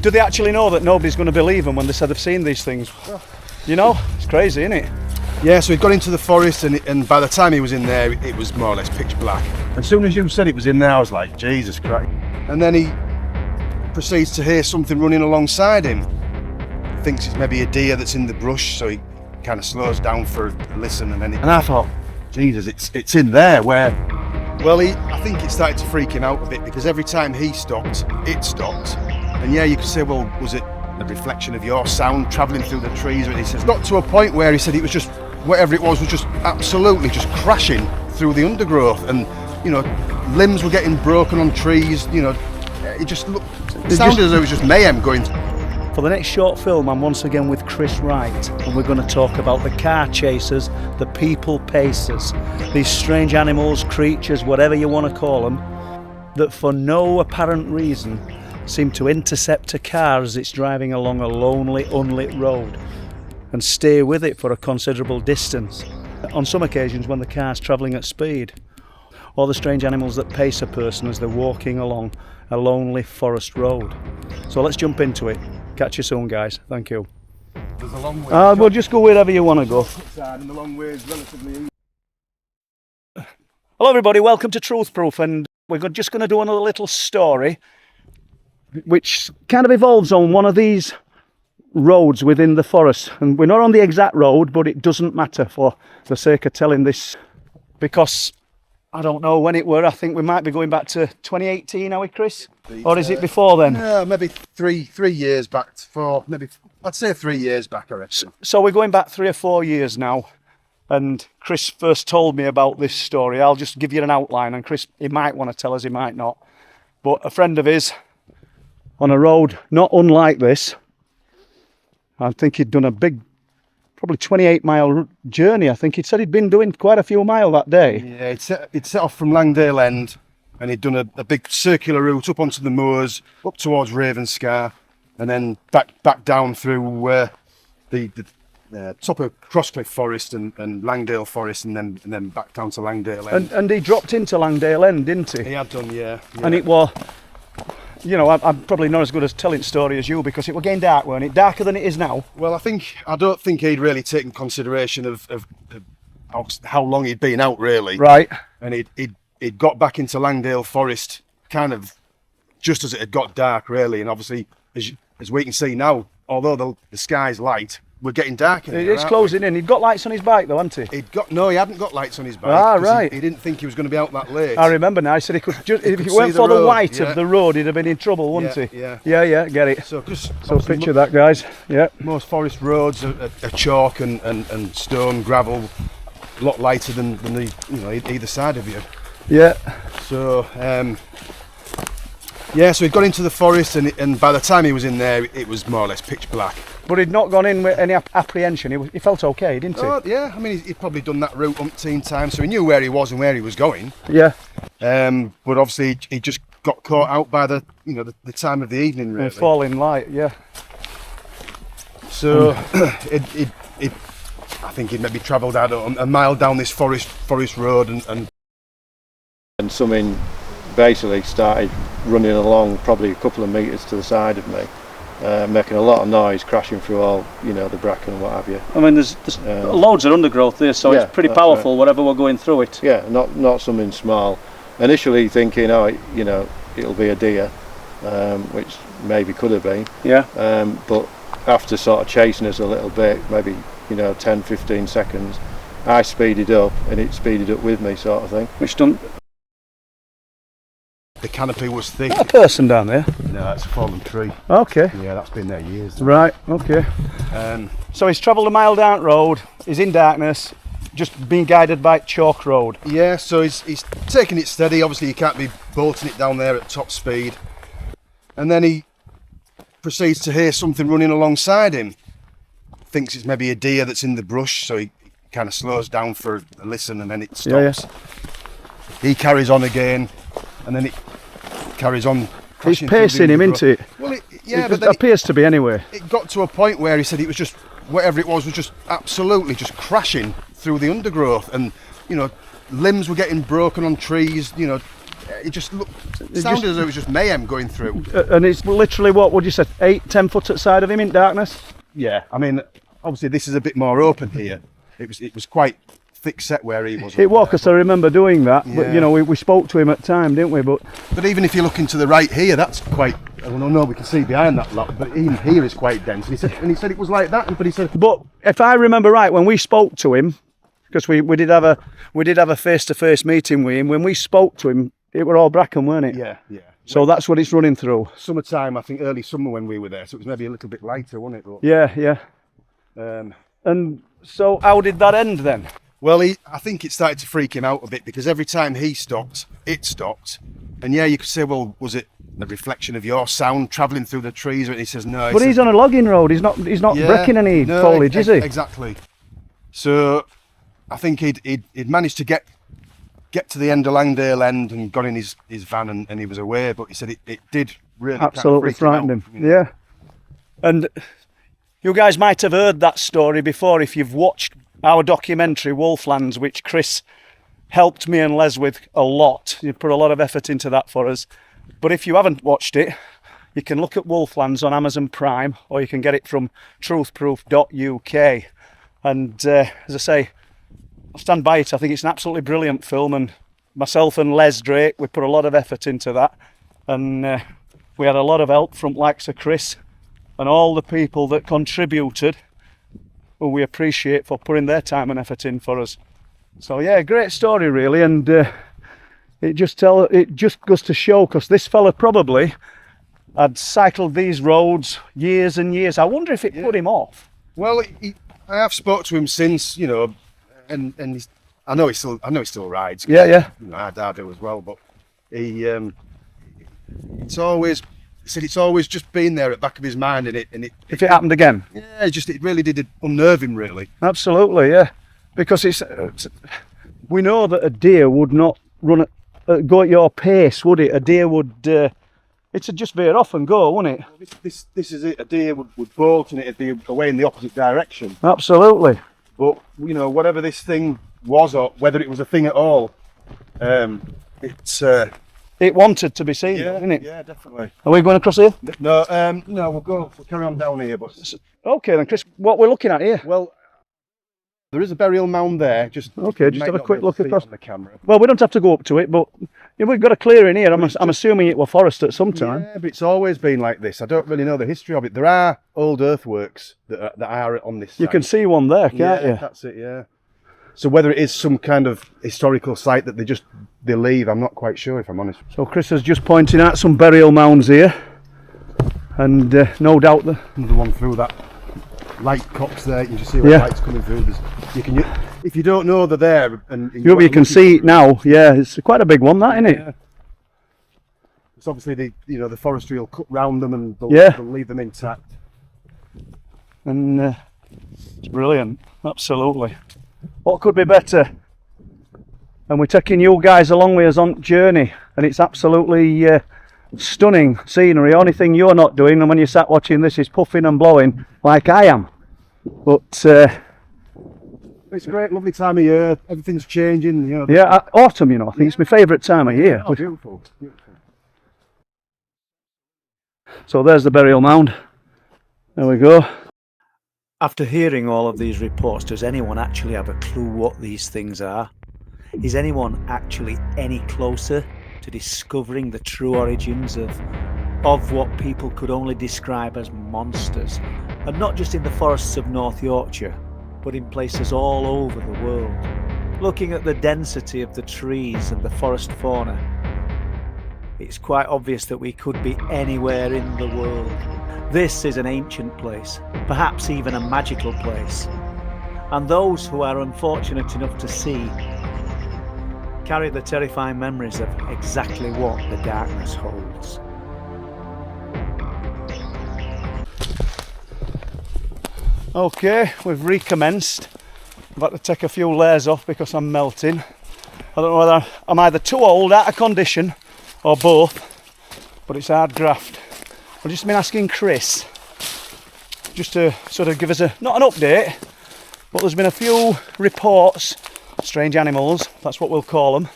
Do they actually know that nobody's going to believe them when they said they've seen these things? You know, it's crazy, isn't it? Yeah, so he got into the forest and by the time he was in there, it was more or less pitch black. As soon as you said it was in there, I was like, Jesus Christ. And then he proceeds to hear something running alongside him. Thinks it's maybe a deer that's in the brush, so he kind of slows down for a listen, and I thought, Jesus, it's in there where... Well, I think it started to freak him out a bit, because every time he stopped, it stopped. And yeah, you could say, well, was it a reflection of your sound travelling through the trees? And he says, got to a point where he said it was just, whatever it was just absolutely just crashing through the undergrowth, and you know, limbs were getting broken on trees. You know, it just sounded as though it was just mayhem going. For the next short film, I'm once again with Chris Wright, and we're going to talk about the car chasers, the people pacers, these strange animals, creatures, whatever you want to call them, that for no apparent reason seem to intercept a car as it's driving along a lonely, unlit road and stay with it for a considerable distance, on some occasions when the car's travelling at speed, or the strange animals that pace a person as they're walking along a lonely forest road. So let's jump into it. Catch you soon, guys. Thank you. There's a long way. We'll just go wherever you want to go. And the long way is relatively easy. Hello everybody, welcome to Truth Proof, and we're just going to do another little story which kind of evolves on one of these roads within the forest. And we're not on the exact road, but it doesn't matter for the sake of telling this, because I don't know when it were. I think we might be going back to 2018, are we, Chris? Or is it before then? No, maybe three years back. I'd say 3 years back, I reckon. So we're going back 3 or 4 years now. And Chris first told me about this story. I'll just give you an outline, and Chris, he might want to tell us, he might not. But a friend of his, on a road not unlike this, I think he'd done a big, probably 28-mile journey. I think he'd said he'd been doing quite a few miles that day. Yeah, he'd set off from Langdale End, and he'd done a big circular route up onto the moors, up towards Ravenscar, and then back down through the top of Crosscliff Forest and Langdale Forest, and then back down to Langdale End. And he dropped into Langdale End, didn't he? He had done, yeah. And it was, you know, I'm probably not as good as telling story as you, because it was getting dark, weren't it? Darker than it is now. Well, I don't think he'd really taken consideration of how long he'd been out, really. Right. And he'd got back into Langdale Forest kind of just as it had got dark, really. And obviously, as we can see now, although the sky's light, we're getting dark. It's closing in. He'd got lights on his bike though, hadn't he? He hadn't got lights on his bike. Ah, right. He didn't think he was going to be out that late. I remember now. He said he could just, if he went for the white of the road, he'd have been in trouble, wouldn't he? Yeah, get it. So picture that, guys. Yeah. Most forest roads are chalk and stone, gravel, a lot lighter than either side of you. Yeah. So so he'd got into the forest, and by the time he was in there, it was more or less pitch black. But he'd not gone in with any apprehension. He felt okay, didn't he? Oh, yeah. I mean, he'd probably done that route umpteen times, so he knew where he was and where he was going. Yeah. But obviously, he just got caught out by the time of the evening, really. Falling light, yeah. So I think he'd maybe travelled out a mile down this forest road, and something basically started running along probably a couple of metres to the side of me, making a lot of noise, crashing through all the bracken and what have you. I mean, there's loads of undergrowth there, so it's pretty powerful, right. Whatever we're going through it. Yeah, not something small. Initially thinking, it'll be a deer, which maybe could have been. Yeah. But after sort of chasing us a little bit, maybe 10-15 seconds, I speeded up and it speeded up with me, sort of thing. Which done. The canopy was thick. Is that a person down there? No, it's a fallen tree. Okay. Yeah, that's been there years. Right, okay. So he's travelled a mile down road, he's in darkness, just being guided by chalk road. Yeah, so he's taking it steady. Obviously, you can't be bolting it down there at top speed. And then he proceeds to hear something running alongside him. Thinks it's maybe a deer that's in the brush, so he kind of slows down for a listen, and then it stops. Yeah. He carries on again, and then it carries on. He's pacing him, isn't it? Well, it appears to be anyway. It got to a point where he said it was just, whatever it was just absolutely just crashing through the undergrowth, and limbs were getting broken on trees. it just sounded as though it was just mayhem going through. And it's literally, what would you say, 8-10 foot outside of him in darkness? Yeah, I mean, obviously this is a bit more open here. It was quite thick set where he was. It was, because I remember doing that. Yeah. But you know, we spoke to him at time, didn't we? But even if you look into the right here, that's quite. I don't know. We can see behind that lot, but even here is quite dense. And he said it was like that. But he said. But if I remember right, when we spoke to him, because we did have a face-to-face meeting with him. When we spoke to him, it were all bracken, weren't it? Yeah, yeah. So that's what it's running through. Summertime, I think early summer when we were there, so it was maybe a little bit lighter, wasn't it? But, yeah. And so how did that end then? Well, I think it started to freak him out a bit, because every time he stopped, it stopped. And yeah, you could say, well, was it a reflection of your sound travelling through the trees? And he says, no. But he's on a logging road. He's not breaking any foliage, is he? Exactly. So I think he'd managed to get to the end of Langdale End and got in his van and he was away. But he said it did really absolutely frighten him. You know? Yeah. And you guys might have heard that story before if you've watched our documentary Wolflands, which Chris helped me and Les with a lot. You put a lot of effort into that for us. But if you haven't watched it, you can look at Wolflands on Amazon Prime, or you can get it from truthproof.uk. And as I say, I'll stand by it. I think it's an absolutely brilliant film, and myself and Les Drake, we put a lot of effort into that. And we had a lot of help from likes of Chris and all the people that contributed, who we appreciate for putting their time and effort in for us. So yeah, great story really, and it just goes to show, because this fella probably had cycled these roads years and years. I wonder if it put him off. Well, I have spoke to him since, you know, and I know he still rides. Yeah. You know, I do as well, but he it's always just been there at the back of his mind, and if it happened again. Yeah, it really did unnerve him, really. Absolutely, yeah, because we know that a deer would not go at your pace, would it? A deer would it'd just veer off and go, wouldn't it? Well, this is it. A deer would bolt and it'd be away in the opposite direction. Absolutely. But you know, whatever this thing was, or whether it was a thing at all, it wanted to be seen, didn't it? Yeah, definitely. Are we going across here? No, we'll carry on down here. But okay then, Chris, what we're looking at here? Well, there is a burial mound there. Just have a quick look across the camera. Well, we don't have to go up to it, but we've got a clearing here. I'm assuming it was forest at some time. Yeah, but it's always been like this. I don't really know the history of it. There are old earthworks that are on this site. You can see one there, can't you? That's it. Yeah. So whether it is some kind of historical site that they leave, I'm not quite sure, if I'm honest. So Chris is just pointing out some burial mounds here, and no doubt another one through that light copse there. You can just see where the light's coming through. If you don't know they're there, and you can see it now. Yeah, it's quite a big one, that, isn't it? Yeah. It's obviously the forestry will cut round them and they'll leave them intact. And it's brilliant, absolutely. What could be better? And we're taking you guys along with us on journey, and it's absolutely stunning scenery. Only thing you're not doing, and when you sat watching this, is puffing and blowing like I am. But it's a great, lovely time of year. Everything's changing. Yeah, autumn. I think it's my favourite time of year. Oh, beautiful. So there's the burial mound. There we go. After hearing all of these reports, does anyone actually have a clue what these things are? Is anyone actually any closer to discovering the true origins of what people could only describe as monsters? And not just in the forests of North Yorkshire, but in places all over the world. Looking at the density of the trees and the forest fauna, it's quite obvious that we could be anywhere in the world. This is an ancient place, perhaps even a magical place. And those who are unfortunate enough to see carry the terrifying memories of exactly what the darkness holds. Okay, we've recommenced. I've had to take a few layers off because I'm melting. I don't know whether I'm either too old, out of condition, or both, but it's hard graft. I've just been asking Chris just to sort of give us not an update, but there's been a few reports, strange animals, that's what we'll call them,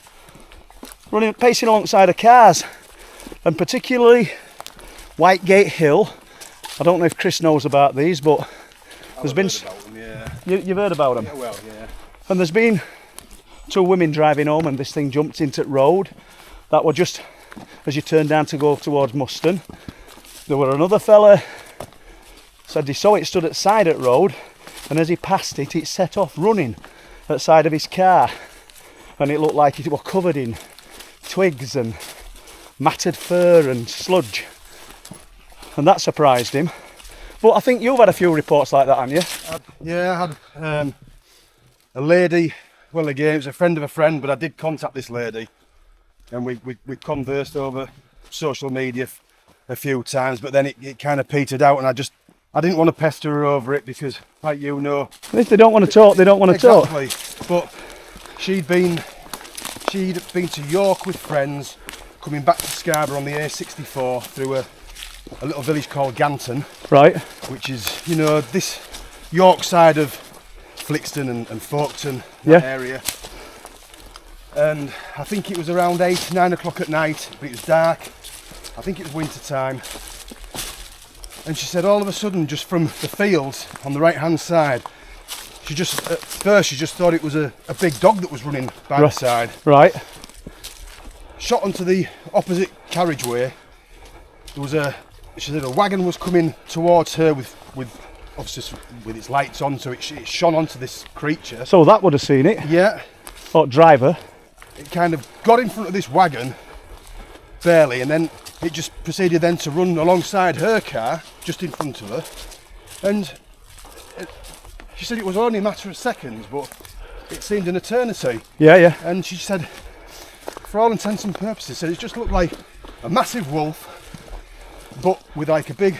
pacing alongside of cars, and particularly Whitegate Hill. I don't know if Chris knows about these, but there's been. About them, yeah. You've heard about them? Yeah, well, yeah. And there's been 2 women driving home, and this thing jumped into the road. That were just as you turned down to go towards Muston. There were another fella said he saw it stood at side of the road, and as he passed it, it set off running at the side of his car, and it looked like it was covered in twigs and matted fur and sludge, and that surprised him. But I think you've had a few reports like that, haven't you? Yeah, I had a lady, well again, it was a friend of a friend, but I did contact this lady, and we conversed over social media a few times, but then it kind of petered out, and I didn't want to pester her over it because, like you know, if they don't want to talk, they don't want to talk. Exactly. But she'd been to York with friends, coming back to Scarborough on the A64 through a little village called Ganton, right? Which is, you know, this York side of Flixton and Folkestone, that area. And I think it was around 8, 9 o'clock at night, but it was dark. I think it was winter time. And she said all of a sudden, just from the fields on the right hand side, at first she just thought it was a big dog that was running by the side. Right. Shot onto the opposite carriageway. She said a wagon was coming towards her with obviously with its lights on, so it shone onto this creature. So that would have seen it. Yeah. Or driver. It kind of got in front of this wagon, barely, and then it just proceeded then to run alongside her car, just in front of her. And she said it was only a matter of seconds, but it seemed an eternity. Yeah, yeah. And she said, for all intents and purposes, said it just looked like a massive wolf, but with like a big,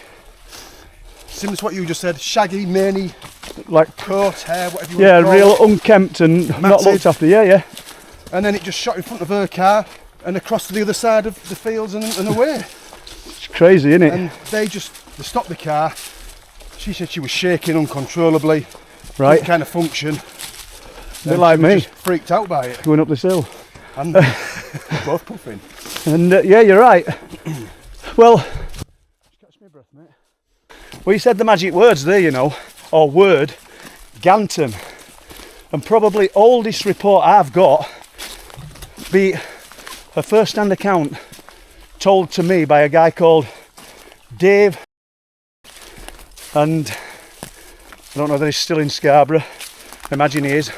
similar to what you just said, shaggy, maney, like coat, hair, whatever you want to call real it. unkempt and not looked after. Yeah, yeah. And then it just shot in front of her car and across to the other side of the fields and away. It's crazy, isn't it? And they stopped the car. She said she was shaking uncontrollably. Right. Couldn't kind of function. A bit like me. Just freaked out by it. Going up this hill. And both puffing. And yeah, you're right. Well, catch my breath, mate. Well, you said the magic words there, you know, or word, Ganton. And probably oldest report I've got, be a first-hand account told to me by a guy called Dave, and I don't know whether he's still in Scarborough. I imagine he is. He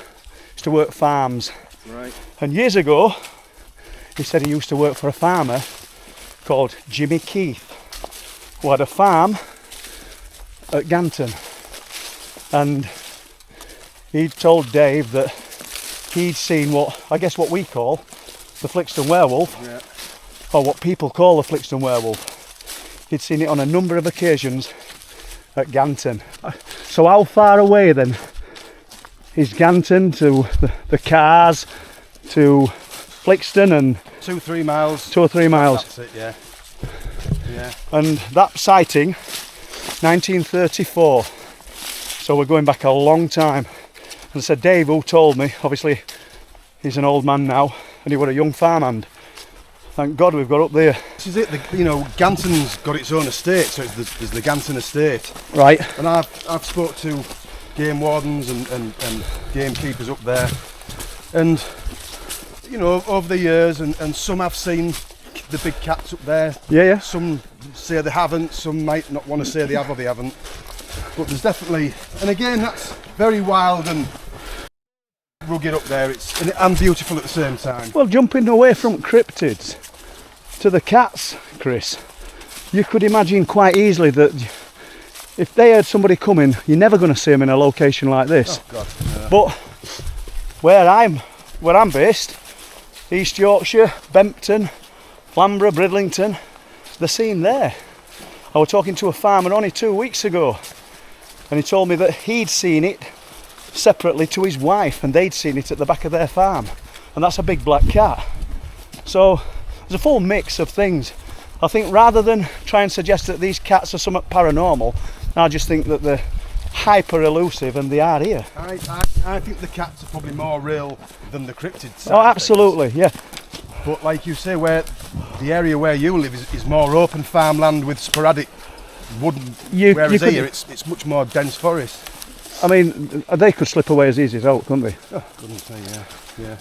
used to work farms. Right. And years ago, he said he used to work for a farmer called Jimmy Keith, who had a farm at Ganton. And he told Dave that he'd seen what we call the Flixton werewolf, yeah, or what people call the Flixton werewolf. He'd seen it on a number of occasions at Ganton. So how far away then is Ganton to the cars, to Flixton? And 2 or 3 miles. 2 or 3 miles. That's it, yeah. Yeah. And that sighting, 1934. So we're going back a long time. And so Dave, who told me, obviously he's an old man now, and he was a young farmhand. Thank God we've got up there. This is it, Ganton's got its own estate, so there's the Ganton estate. Right. And I've spoke to game wardens and gamekeepers up there, and over the years, and some have seen the big cats up there. Yeah, yeah. Some say they haven't, some might not want to say they have or they haven't. But there's definitely, and again, that's very wild and rugged up there. And beautiful at the same time. Well, jumping away from cryptids to the cats, Chris, you could imagine quite easily that if they had somebody coming, you're never going to see them in a location like this. Oh God. Yeah. But where I'm based, East Yorkshire, Bempton, Flamborough, Bridlington, they're seen there. I was talking to a farmer only 2 weeks ago, and he told me that he'd seen it separately to his wife, and they'd seen it at the back of their farm, and that's a big black cat. So there's a full mix of things. I think rather than try and suggest that these cats are somewhat paranormal, I just think that they're hyper elusive, and they are here. I think the cats are probably more real than the cryptids. Oh, absolutely, yeah. But like you say, where the area where you live is more open farmland with sporadic wooden, whereas here it's much more dense forest. I mean, they could slip away as easy as out, couldn't they? Oh, goodness me, yeah.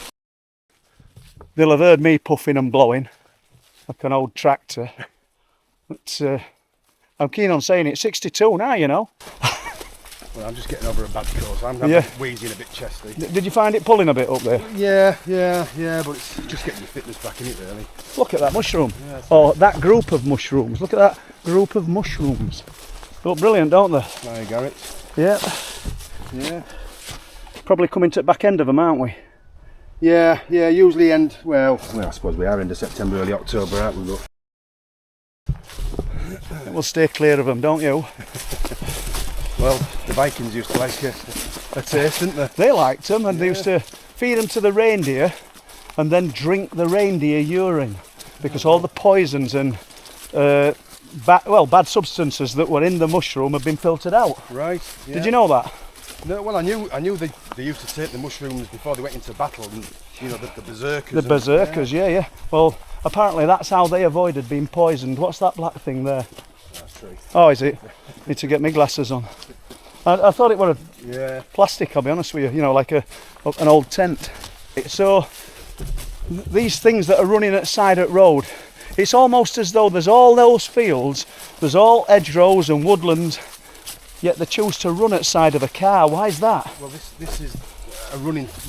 They'll have heard me puffing and blowing like an old tractor. But I'm keen on saying it's 62 now, you know. Well, I'm just getting over a bad course. I'm wheezing a bit chesty. Did you find it pulling a bit up there? Yeah, but it's just getting the fitness back in it, really. Look at that mushroom. Oh, that group of mushrooms. Look at that group of mushrooms. Look brilliant, don't they? Hi, Garrett. Yeah. Probably coming to the back end of them, aren't we? Yeah, usually end, well, I suppose we are end of September, early October, aren't we? But We'll stay clear of them, don't you? well, the Vikings used to like a taste, didn't they? They liked them, and they used to feed them to the reindeer and then drink the reindeer urine, because all the poisons and bad substances that were in the mushroom had been filtered out. Right. Yeah. Did you know that? No, well, I knew they used to take the mushrooms before they went into battle, and the berserkers. The berserkers, yeah. Well, apparently that's how they avoided being poisoned. What's that black thing there? That's true. Oh, is it? Need to get my glasses on. I thought it was plastic, I'll be honest with you, like an old tent. So these things that are running at side of road, it's almost as though there's all those fields, there's all hedgerows and woodlands, yet they choose to run at side of a car. Why is that? Well, this is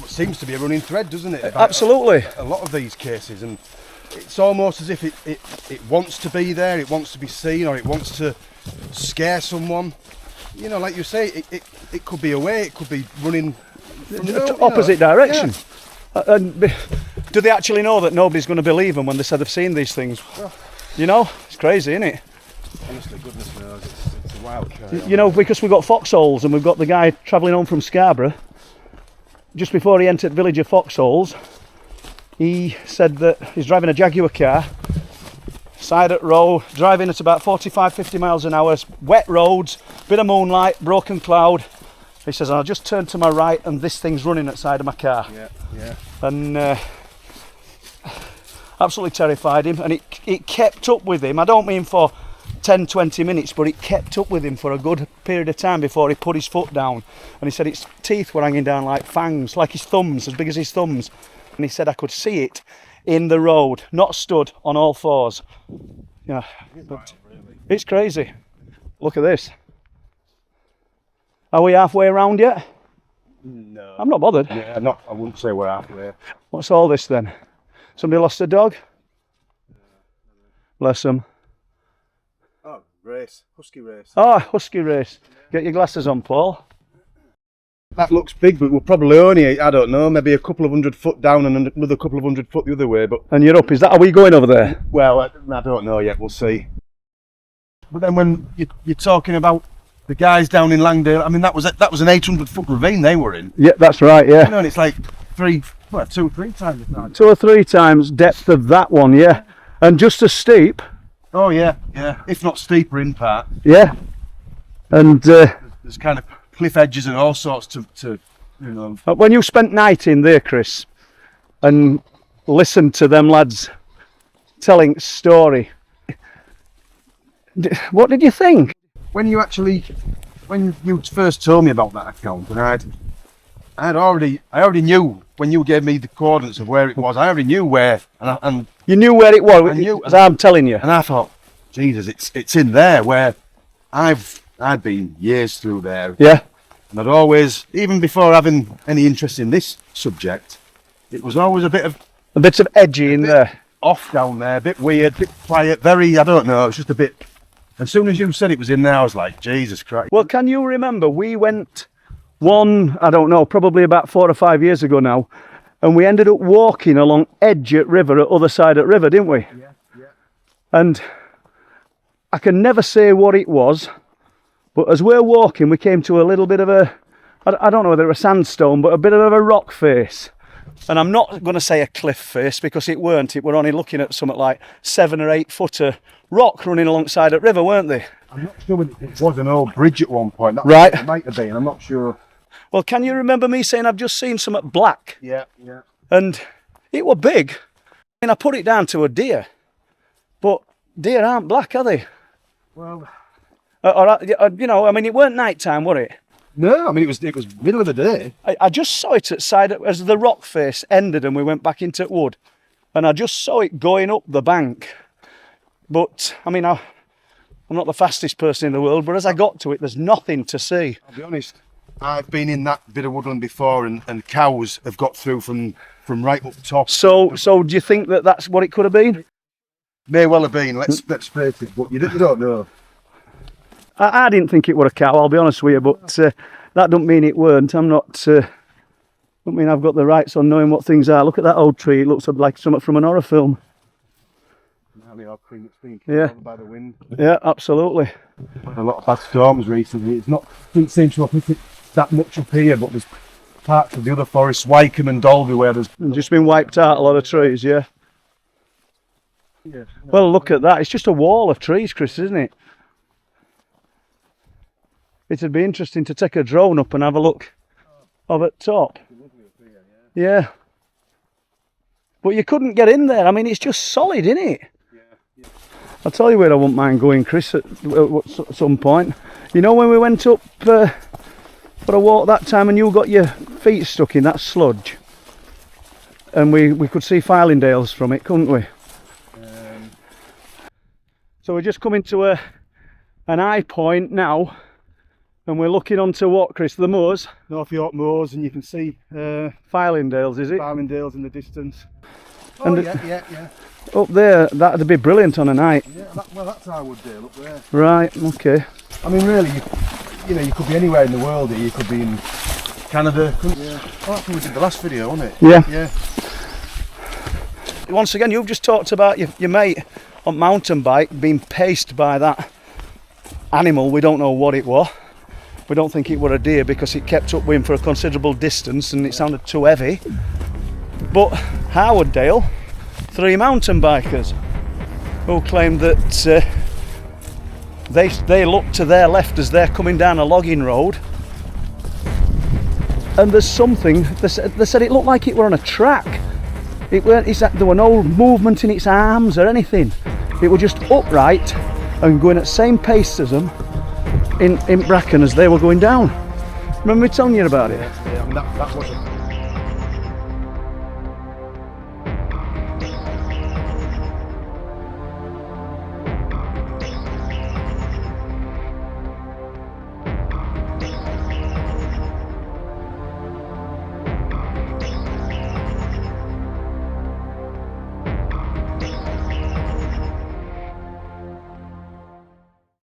seems to be a running thread, doesn't it? Absolutely. A lot of these cases, and it's almost as if it wants to be there, it wants to be seen, or it wants to scare someone. Like you say, it could be away, it could be running opposite direction. Yeah. And do they actually know that nobody's going to believe them when they said they've seen these things? It's crazy, isn't it? Honestly, goodness knows, it's a wild card. Because we've got foxholes, and we've got the guy travelling home from Scarborough. Just before he entered the village of Foxholes, he said that he's driving a Jaguar car, side at road, driving at about 45-50 miles an hour, wet roads, bit of moonlight, broken cloud. He says, I'll just turn to my right and this thing's running at the side of my car. Yeah. And absolutely terrified him, and it kept up with him. I don't mean for 10-20 minutes, but it kept up with him for a good period of time before he put his foot down. And he said its teeth were hanging down like fangs, like his thumbs, as big as his thumbs. And he said I could see it in the road, not stood on all fours. But it's crazy. Look at this. Are we halfway around yet? No. I'm not bothered. Yeah, I wouldn't say we're halfway. What's all this then? Somebody lost a dog? Bless them. Oh, race. Husky race. Oh, husky race. Get your glasses on, Paul. That looks big, but we're probably only, I don't know, maybe a couple of 100 foot down and another couple of 100 foot the other way. But and you're up, is that, are we going over there? Well, I don't know yet, we'll see. But then when you're talking about the guys down in Langdale, I mean, that was an 800 foot ravine they were in. Yeah, that's right, yeah. And it's like 2 or 3 times now. 2 or 3 times depth of that one, yeah. And just as steep. Oh yeah, if not steeper in part. Yeah. And there's kind of cliff edges and all sorts to. When you spent night in there, Chris, and listened to them lads telling story, what did you think? When you first told me about that account, and I already knew when you gave me the coordinates of where it was. I already knew where, and you knew where it was. I knew, as I'm telling you. And I thought, Jesus, it's in there where I'd been years through there. Yeah. And I'd always, even before having any interest in this subject, it was always a bit of edgy in there. Off down there, a bit weird, a bit quiet, I don't know, it's just a bit. As soon as you said it was in there, I was like, Jesus Christ. Well, can you remember, we went probably about 4 or 5 years ago now, and we ended up walking along edge at river, at other side at river, didn't we? Yeah. And I can never say what it was, but as we're walking, we came to a little bit of I don't know whether it was a sandstone, but a bit of a rock face. And I'm not going to say a cliff face, because it weren't. It were only looking at something like 7 or 8 footer rock running alongside at river, weren't they? I'm not sure whether it was an old bridge at one point. Right. It might have been, I'm not sure. Well, can you remember me saying I've just seen something black? Yeah. And it were big. I mean, I put it down to a deer, but deer aren't black, are they? Well, You know, I mean, it weren't night time, was it? no, I mean, it was middle of the day. I just saw it at side as the rock face ended and we went back into wood, and I just saw it going up the bank. But I mean, I'm not the fastest person in the world, but as I got to it, there's nothing to see. I'll be honest, I've been in that bit of woodland before, and cows have got through from right up top. So do you think that that's what it could have been? May well have been. Let's face it, but you don't know. I didn't think it were a cow, I'll be honest with you, but that don't mean it weren't. Don't mean I've got the rights on knowing what things are. Look at that old tree, it looks like something from an horror film. Yeah. By the wind. Yeah, absolutely. A lot of bad storms recently. Doesn't seem to have hit it that much up here, but there's parts of the other forests, Wycombe and Dalby, where there's Just been wiped out, a lot of trees, yeah. Well, look at that. It's just a wall of trees, Chris, isn't it? It'd be interesting to take a drone up and have a look of at top. Yeah. But you couldn't get in there. I mean, it's just solid, isn't it? I'll tell you where I wouldn't mind going, Chris, at some point. You know when we went up for a walk that time and you got your feet stuck in that sludge? And we could see Filingdales from it, couldn't we? So we're just coming to an high point now, and we're looking onto what, Chris? The moors? North York moors, and you can see Filingdales, is it? Filingdales in the distance. And yeah. Up there, that'd be brilliant on a night. Yeah, that's our Wooddale up there. Right, okay. I mean, really, you could be anywhere in the world here. You could be in Canada. Yeah. Oh, that's what we did the last video, wasn't it? Yeah. Yeah. Once again, you've just talked about your mate on mountain bike being paced by that animal. We don't know what it was. We don't think it were a deer because it kept up with him for a considerable distance and it sounded too heavy. But Howardale, 3 mountain bikers who claimed that they looked to their left as they're coming down a logging road, and there's something, they said it looked like it were on a track. There were no movement in its arms or anything. It was just upright and going at the same pace as them in Bracken as they were going down. Remember me telling you about it? Yeah, I mean, that was